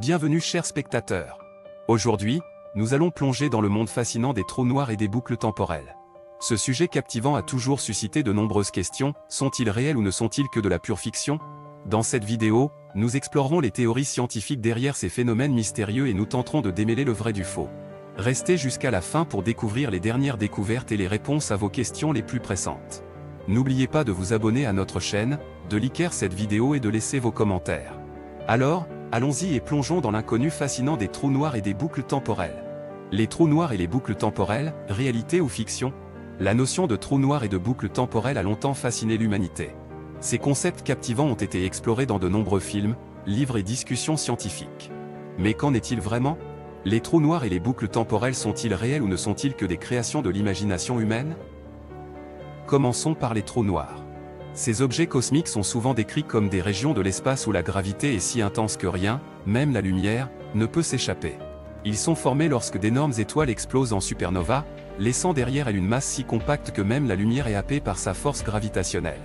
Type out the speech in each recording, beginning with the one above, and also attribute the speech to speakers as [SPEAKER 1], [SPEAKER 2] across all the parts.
[SPEAKER 1] Bienvenue chers spectateurs. Aujourd'hui, nous allons plonger dans le monde fascinant des trous noirs et des boucles temporelles. Ce sujet captivant a toujours suscité de nombreuses questions, sont-ils réels ou ne sont-ils que de la pure fiction? Dans cette vidéo, nous explorerons les théories scientifiques derrière ces phénomènes mystérieux et nous tenterons de démêler le vrai du faux. Restez jusqu'à la fin pour découvrir les dernières découvertes et les réponses à vos questions les plus pressantes. N'oubliez pas de vous abonner à notre chaîne, de liker cette vidéo et de laisser vos commentaires. Alors, allons-y et plongeons dans l'inconnu fascinant des trous noirs et des boucles temporelles. Les trous noirs et les boucles temporelles, réalité ou fiction? La notion de trou noir et de boucle temporelle a longtemps fasciné l'humanité. Ces concepts captivants ont été explorés dans de nombreux films, livres et discussions scientifiques. Mais qu'en est-il vraiment? Les trous noirs et les boucles temporelles sont-ils réels ou ne sont-ils que des créations de l'imagination humaine? Commençons par les trous noirs. Ces objets cosmiques sont souvent décrits comme des régions de l'espace où la gravité est si intense que rien, même la lumière, ne peut s'échapper. Ils sont formés lorsque d'énormes étoiles explosent en supernova, laissant derrière elles une masse si compacte que même la lumière est happée par sa force gravitationnelle.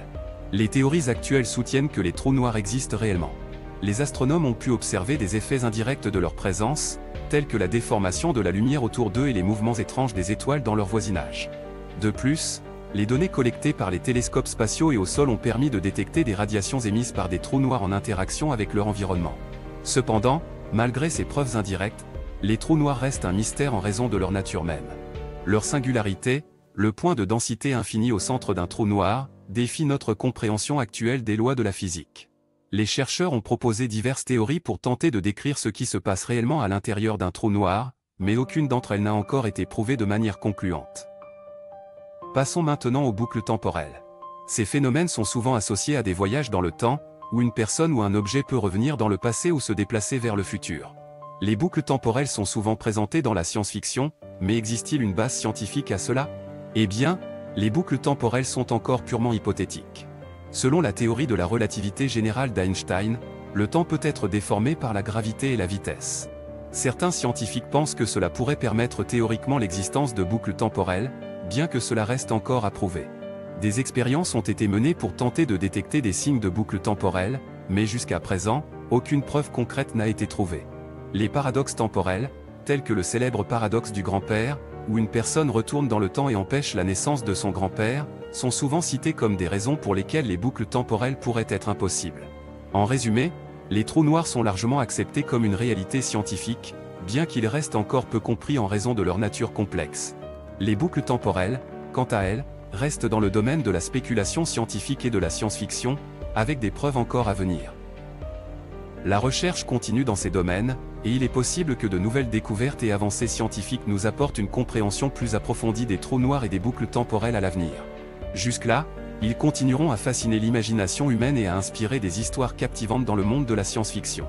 [SPEAKER 1] Les théories actuelles soutiennent que les trous noirs existent réellement. Les astronomes ont pu observer des effets indirects de leur présence, tels que la déformation de la lumière autour d'eux et les mouvements étranges des étoiles dans leur voisinage. De plus, les données collectées par les télescopes spatiaux et au sol ont permis de détecter des radiations émises par des trous noirs en interaction avec leur environnement. Cependant, malgré ces preuves indirectes, les trous noirs restent un mystère en raison de leur nature même. Leur singularité, le point de densité infini au centre d'un trou noir, défie notre compréhension actuelle des lois de la physique. Les chercheurs ont proposé diverses théories pour tenter de décrire ce qui se passe réellement à l'intérieur d'un trou noir, mais aucune d'entre elles n'a encore été prouvée de manière concluante. Passons maintenant aux boucles temporelles. Ces phénomènes sont souvent associés à des voyages dans le temps, où une personne ou un objet peut revenir dans le passé ou se déplacer vers le futur. Les boucles temporelles sont souvent présentées dans la science-fiction, mais existe-t-il une base scientifique à cela? Eh bien, les boucles temporelles sont encore purement hypothétiques. Selon la théorie de la relativité générale d'Einstein, le temps peut être déformé par la gravité et la vitesse. Certains scientifiques pensent que cela pourrait permettre théoriquement l'existence de boucles temporelles, bien que cela reste encore à prouver. Des expériences ont été menées pour tenter de détecter des signes de boucles temporelles, mais jusqu'à présent, aucune preuve concrète n'a été trouvée. Les paradoxes temporels, tels que le célèbre paradoxe du grand-père, où une personne retourne dans le temps et empêche la naissance de son grand-père, sont souvent cités comme des raisons pour lesquelles les boucles temporelles pourraient être impossibles. En résumé, les trous noirs sont largement acceptés comme une réalité scientifique, bien qu'ils restent encore peu compris en raison de leur nature complexe. Les boucles temporelles, quant à elles, restent dans le domaine de la spéculation scientifique et de la science-fiction, avec des preuves encore à venir. La recherche continue dans ces domaines, et il est possible que de nouvelles découvertes et avancées scientifiques nous apportent une compréhension plus approfondie des trous noirs et des boucles temporelles à l'avenir. Jusque-là, ils continueront à fasciner l'imagination humaine et à inspirer des histoires captivantes dans le monde de la science-fiction.